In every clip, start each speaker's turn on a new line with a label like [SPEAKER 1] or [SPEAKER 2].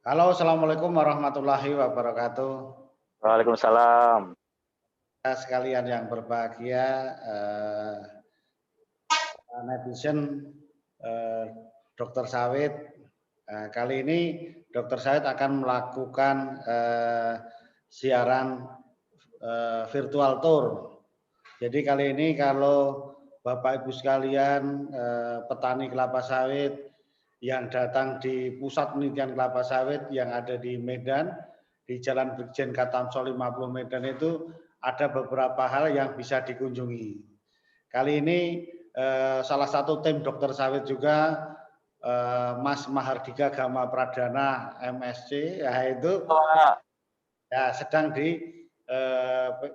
[SPEAKER 1] Halo, assalamualaikum warahmatullahi wabarakatuh.
[SPEAKER 2] Waalaikumsalam.
[SPEAKER 1] Sekalian yang berbahagia, netizen, eh, Dokter Sawit. Kali ini Dokter Sawit akan melakukan siaran virtual tour. Jadi kali ini kalau Bapak Ibu sekalian petani kelapa sawit yang datang di pusat penelitian kelapa sawit yang ada di Medan, di Jalan Brigjen Katamso 50 Medan itu ada beberapa hal yang bisa dikunjungi. Kali ini salah satu tim dokter sawit juga Mas Mahardika Gama Pradana MSc, yaitu
[SPEAKER 2] Pak.
[SPEAKER 1] ya sedang di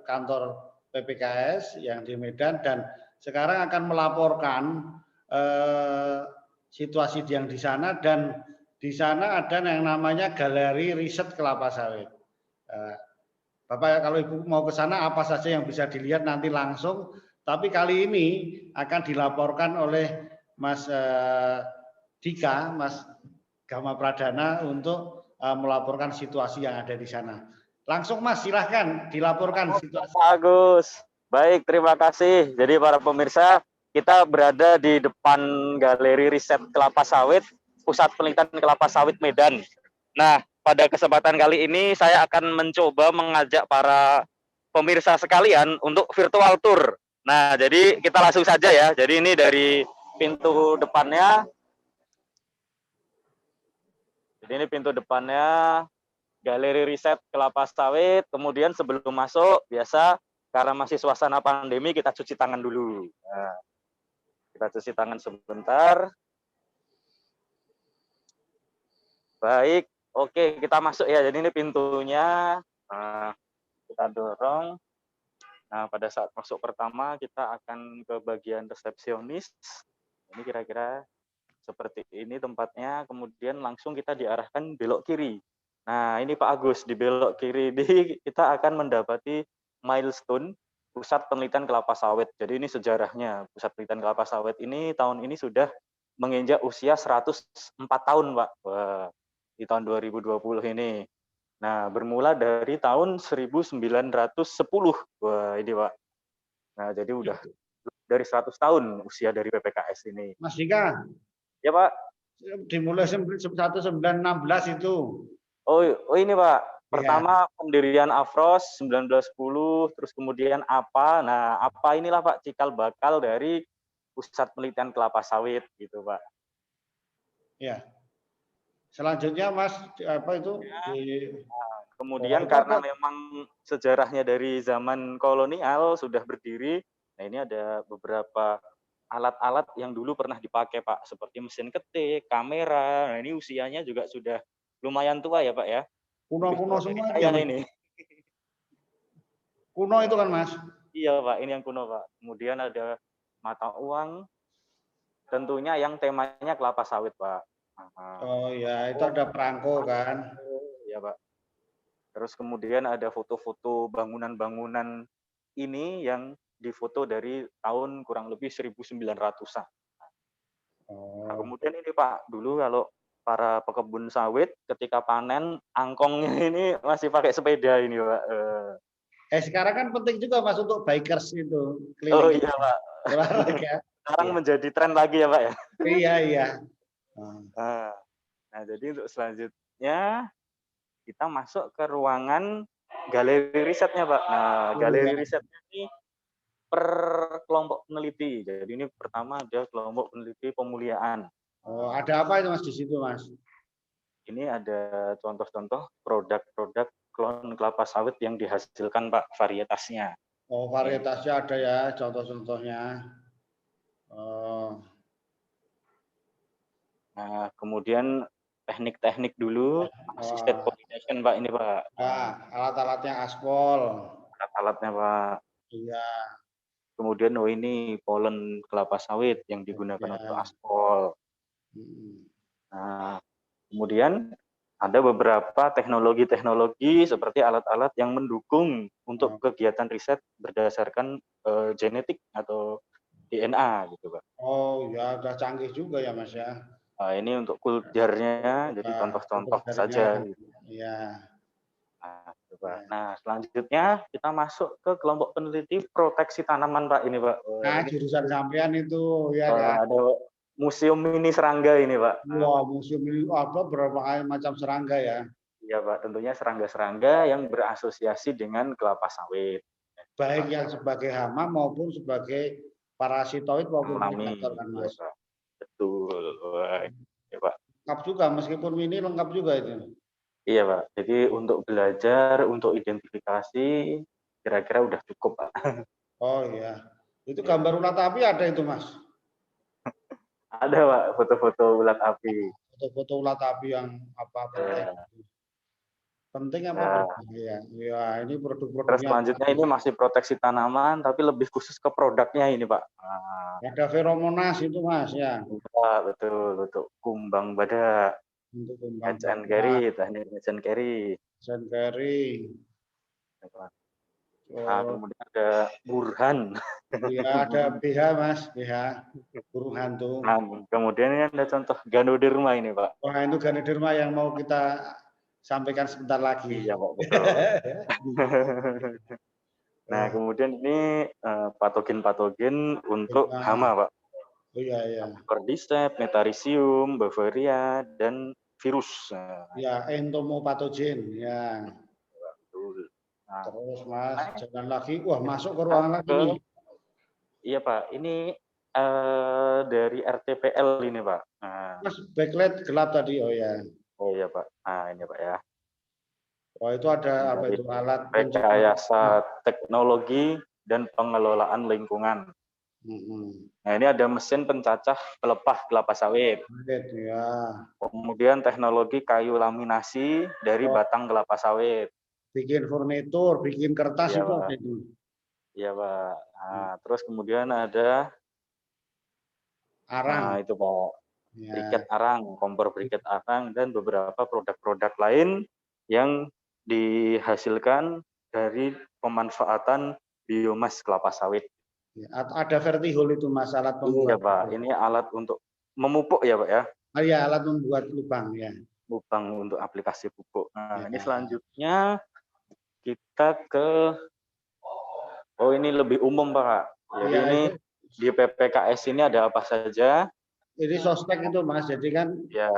[SPEAKER 1] kantor PPKS yang di Medan dan sekarang akan melaporkan situasi yang di sana, dan di sana ada yang namanya Galeri Riset Kelapa Sawit. Bapak kalau Ibu mau ke sana apa saja yang bisa dilihat nanti langsung, tapi kali ini akan dilaporkan oleh Mas Dika, Mas Gama Pradana untuk melaporkan situasi yang ada di sana. Langsung Mas, silahkan dilaporkan situasi.
[SPEAKER 2] Pak Agus. Baik, terima kasih. Jadi para pemirsa, kita berada di depan Galeri Riset Kelapa Sawit, Pusat Penelitian Kelapa Sawit Medan. Nah, pada kesempatan kali ini saya akan mencoba mengajak para pemirsa sekalian untuk virtual tour. Nah, jadi kita langsung saja ya. Jadi ini dari pintu depannya. Jadi ini pintu depannya Galeri Riset Kelapa Sawit. Kemudian sebelum masuk, biasa karena masih suasana pandemi, kita cuci tangan dulu. Nah, kita cuci tangan sebentar. Baik, oke, kita masuk ya. Jadi ini pintunya. Nah, kita dorong. Nah, pada saat masuk pertama, kita akan ke bagian resepsionis. Ini kira-kira seperti ini tempatnya. Kemudian langsung kita diarahkan belok kiri. Nah, ini Pak Agus, di belok kiri ini kita akan mendapati milestone Pusat Penelitian Kelapa Sawit. Jadi ini sejarahnya. Pusat Penelitian Kelapa Sawit ini tahun ini sudah menginjak usia 104 tahun, Pak. Wah, di tahun 2020 ini. Nah, bermula dari tahun 1910. Wah, ini, Pak. Nah, jadi udah dari 100 tahun usia dari PPKS ini.
[SPEAKER 1] Mas Dika,
[SPEAKER 2] Ya, Pak.
[SPEAKER 1] dimulai 1916 itu.
[SPEAKER 2] Oh ini Pak,
[SPEAKER 1] Ya.
[SPEAKER 2] pertama pendirian Afros 1910, terus kemudian APA. Nah, APA inilah Pak cikal bakal dari Pusat Penelitian Kelapa Sawit gitu Pak.
[SPEAKER 1] Ya. Selanjutnya Mas apa itu di bawah
[SPEAKER 2] Kemudian
[SPEAKER 1] itu
[SPEAKER 2] karena
[SPEAKER 1] apa?
[SPEAKER 2] memang sejarahnya dari zaman kolonial sudah berdiri, nah ini ada beberapa alat-alat yang dulu pernah dipakai Pak, seperti mesin ketik, kamera. Nah ini usianya juga sudah lumayan tua ya Pak ya. Lebih
[SPEAKER 1] Kuno-kuno
[SPEAKER 2] tua dari
[SPEAKER 1] semua itu
[SPEAKER 2] saya
[SPEAKER 1] ya Mas.
[SPEAKER 2] ini.
[SPEAKER 1] Kuno itu kan Mas.
[SPEAKER 2] Iya Pak, ini yang kuno Pak. Kemudian ada mata uang, tentunya yang temanya kelapa sawit Pak.
[SPEAKER 1] Oh ya, itu
[SPEAKER 2] Oh,
[SPEAKER 1] ada perangko kan.
[SPEAKER 2] iya Pak. Terus kemudian ada foto-foto bangunan-bangunan ini yang difoto dari tahun kurang lebih 1900-an. Nah,
[SPEAKER 1] Oh.
[SPEAKER 2] kemudian ini Pak, dulu kalau para pekebun sawit ketika panen angkongnya ini masih pakai sepeda ini Pak.
[SPEAKER 1] Sekarang kan penting juga Mas untuk bikers itu
[SPEAKER 2] Oh
[SPEAKER 1] keliling
[SPEAKER 2] iya Pak.
[SPEAKER 1] olahraga.
[SPEAKER 2] Sekarang
[SPEAKER 1] Iya.
[SPEAKER 2] menjadi tren lagi ya Pak ya.
[SPEAKER 1] Iya, iya. Oh.
[SPEAKER 2] Nah, nah jadi untuk selanjutnya kita masuk ke ruangan galeri risetnya Pak. Nah, galeri
[SPEAKER 1] Iya.
[SPEAKER 2] risetnya ini per kelompok peneliti. Jadi ini pertama ada kelompok peneliti pemuliaan.
[SPEAKER 1] Oh, ada apa itu Mas di situ Mas?
[SPEAKER 2] Ini ada contoh-contoh produk-produk klon kelapa sawit yang dihasilkan Pak, varietasnya.
[SPEAKER 1] Oh, varietasnya ada ya, contoh-contohnya. Oh.
[SPEAKER 2] Nah, kemudian teknik-teknik dulu, assisted
[SPEAKER 1] Oh,
[SPEAKER 2] pollination Pak ini Pak.
[SPEAKER 1] nah, alat-alatnya aspal.
[SPEAKER 2] Alat-alatnya Pak.
[SPEAKER 1] Iya.
[SPEAKER 2] Kemudian oh ini polen kelapa sawit yang digunakan untuk
[SPEAKER 1] Ya.
[SPEAKER 2] aspal.
[SPEAKER 1] Hmm.
[SPEAKER 2] Nah, kemudian ada beberapa teknologi-teknologi seperti alat-alat yang mendukung untuk
[SPEAKER 1] Oh.
[SPEAKER 2] kegiatan riset berdasarkan genetik atau DNA gitu Pak.
[SPEAKER 1] Oh ya, udah canggih juga ya Mas ya.
[SPEAKER 2] Ini untuk kuldernya, jadi contoh-contoh saja.
[SPEAKER 1] Ya.
[SPEAKER 2] Nah, coba. Nah, selanjutnya kita masuk ke kelompok peneliti proteksi tanaman, Pak. Ini, Pak.
[SPEAKER 1] Nah,
[SPEAKER 2] Ini
[SPEAKER 1] jurusan sampean itu, ya kan?
[SPEAKER 2] ada museum mini serangga ini, Pak.
[SPEAKER 1] Wah, museum ini apa berbagai macam serangga ya?
[SPEAKER 2] Iya, Pak. Tentunya serangga-serangga yang berasosiasi dengan kelapa sawit.
[SPEAKER 1] Baik yang sebagai hama maupun sebagai parasitoid maupun predator kan,
[SPEAKER 2] Iya,
[SPEAKER 1] Mas?
[SPEAKER 2] Pak. Betul. Wah, ya, Pak.
[SPEAKER 1] Lengkap juga, meskipun mini lengkap juga itu.
[SPEAKER 2] Iya, Pak. Jadi untuk belajar, untuk identifikasi, kira-kira udah cukup, Pak.
[SPEAKER 1] Oh iya. Itu gambar ulat api ada itu, Mas?
[SPEAKER 2] Ada, Pak, foto-foto ulat api.
[SPEAKER 1] Foto-foto ulat api yang apa penting? Penting apa berbahaya? Ya, ini
[SPEAKER 2] Terus
[SPEAKER 1] produk-produknya
[SPEAKER 2] selanjutnya ini masih proteksi tanaman, tapi lebih khusus ke produknya ini, Pak.
[SPEAKER 1] ada feromonas itu, Mas, ya.
[SPEAKER 2] Iya, betul, betul. Kumbang badak.
[SPEAKER 1] Untuk kembang
[SPEAKER 2] Catch and
[SPEAKER 1] badak,
[SPEAKER 2] carry, teknik catch and carry.
[SPEAKER 1] sengkeri. Oh,
[SPEAKER 2] Kemudian ada burhan.
[SPEAKER 1] iya ada BH, Mas, BH, burung hantu.
[SPEAKER 2] Nah, kemudian ini ada contoh Ganoderma ini, Pak.
[SPEAKER 1] Wah, itu Ganoderma yang mau kita sampaikan sebentar lagi.
[SPEAKER 2] Iya, Pak, betul. Nah, kemudian ini patogen-patogen untuk hama, Pak.
[SPEAKER 1] Oh iya, iya.
[SPEAKER 2] Cordyceps, Metarhizium, Bavaria, dan virus.
[SPEAKER 1] Ya, entomopatogen, ya.
[SPEAKER 2] Betul. Nah,
[SPEAKER 1] Terus, Mas, jalan lagi. Wah, masuk ke ruangan lagi nih.
[SPEAKER 2] Iya, Pak. Ini dari RTPL ini, Pak. Nah.
[SPEAKER 1] Mas, backlight gelap tadi, oh ya.
[SPEAKER 2] Oh iya, Pak. Nah, ini, Pak ya.
[SPEAKER 1] Oh, itu ada apa itu? Alat
[SPEAKER 2] rekayasa teknologi dan pengelolaan lingkungan. Nah, ini ada mesin pencacah pelepah kelapa sawit.
[SPEAKER 1] Ya.
[SPEAKER 2] Kemudian teknologi kayu laminasi dari batang kelapa sawit.
[SPEAKER 1] Bikin furnitur, bikin kertas
[SPEAKER 2] ya,
[SPEAKER 1] itu
[SPEAKER 2] Pak.
[SPEAKER 1] apa itu?
[SPEAKER 2] Iya, Pak. Nah, terus kemudian ada
[SPEAKER 1] arang.
[SPEAKER 2] Nah, itu, Pak. Ya. Briket arang, kompor briket arang, dan beberapa produk-produk lain yang dihasilkan dari pemanfaatan biomas kelapa sawit.
[SPEAKER 1] Ya, ada vertihole itu, Mas, alat
[SPEAKER 2] Iya,
[SPEAKER 1] pembuat.
[SPEAKER 2] Pak. Ini alat untuk memupuk ya, Pak ya?
[SPEAKER 1] Oh iya, alat membuat lubang ya.
[SPEAKER 2] Lubang untuk aplikasi pupuk. Nah, ini selanjutnya kita ke ini lebih umum, Pak. Jadi ya, ini di PPKS ini ada apa saja?
[SPEAKER 1] Ini sospek itu, Mas. Jadi kan
[SPEAKER 2] ya,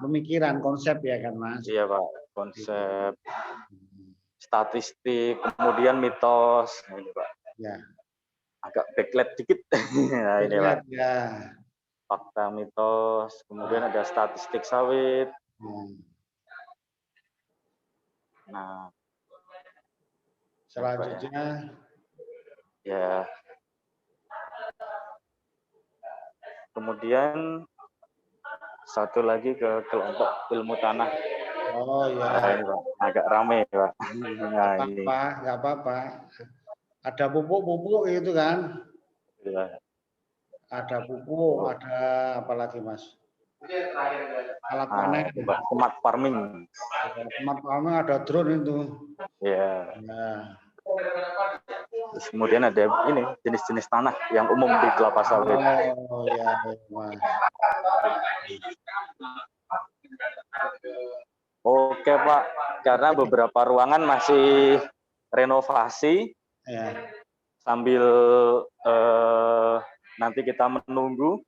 [SPEAKER 1] pemikiran, konsep ya kan, Mas?
[SPEAKER 2] Iya, Pak. Konsep, statistik, kemudian mitos. Nah, ini, Pak.
[SPEAKER 1] Ya.
[SPEAKER 2] Agak backlight dikit. Nah, ini, Pak.
[SPEAKER 1] Ya.
[SPEAKER 2] Fakta mitos, kemudian ada statistik sawit. Nah,
[SPEAKER 1] selanjutnya
[SPEAKER 2] ya. Kemudian satu lagi ke kelompok ilmu tanah.
[SPEAKER 1] Oh ya.
[SPEAKER 2] Nah, ini, Pak. Agak ramai, Pak. Nah,
[SPEAKER 1] nggak apa-apa. Ada pupuk-pupuk itu kan?
[SPEAKER 2] Ya.
[SPEAKER 1] Ada pupuk, ada apa lagi, Mas? Alat panen.
[SPEAKER 2] Smart farming.
[SPEAKER 1] Smart farming ada drone itu.
[SPEAKER 2] Ya.
[SPEAKER 1] Nah.
[SPEAKER 2] Terus kemudian ada ini jenis-jenis tanah yang umum di kelapa sawit.
[SPEAKER 1] Oh ya, Mas.
[SPEAKER 2] Oke, Pak. Karena beberapa ruangan masih renovasi.
[SPEAKER 1] Ya.
[SPEAKER 2] Sambil nanti kita menunggu,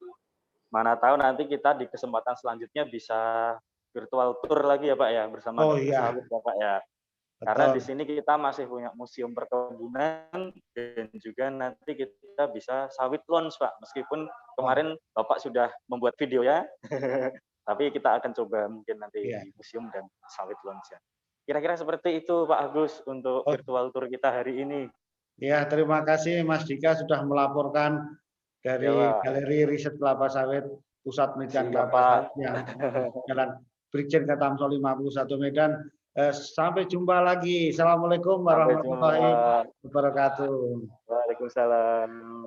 [SPEAKER 2] mana tahu nanti kita di kesempatan selanjutnya bisa virtual tour lagi ya, Pak ya, bersama sawit ya, Pak ya. Karena di sini kita masih punya museum perkebunan dan juga nanti kita bisa sawit launch, Pak. Meskipun kemarin Bapak sudah membuat video ya, tapi kita akan coba mungkin nanti di museum dan sawit launch ya. Kira-kira seperti itu, Pak Agus, untuk virtual tour kita hari ini.
[SPEAKER 1] Ya, terima kasih Mas Dika sudah melaporkan dari Galeri Riset Kelapa Sawit, Pusat Penelitian Kelapa Sawit yang Jalan Brigjen Katamso 51 Medan. Sampai jumpa lagi. Assalamualaikum warahmatullahi wabarakatuh.
[SPEAKER 2] Waalaikumsalam.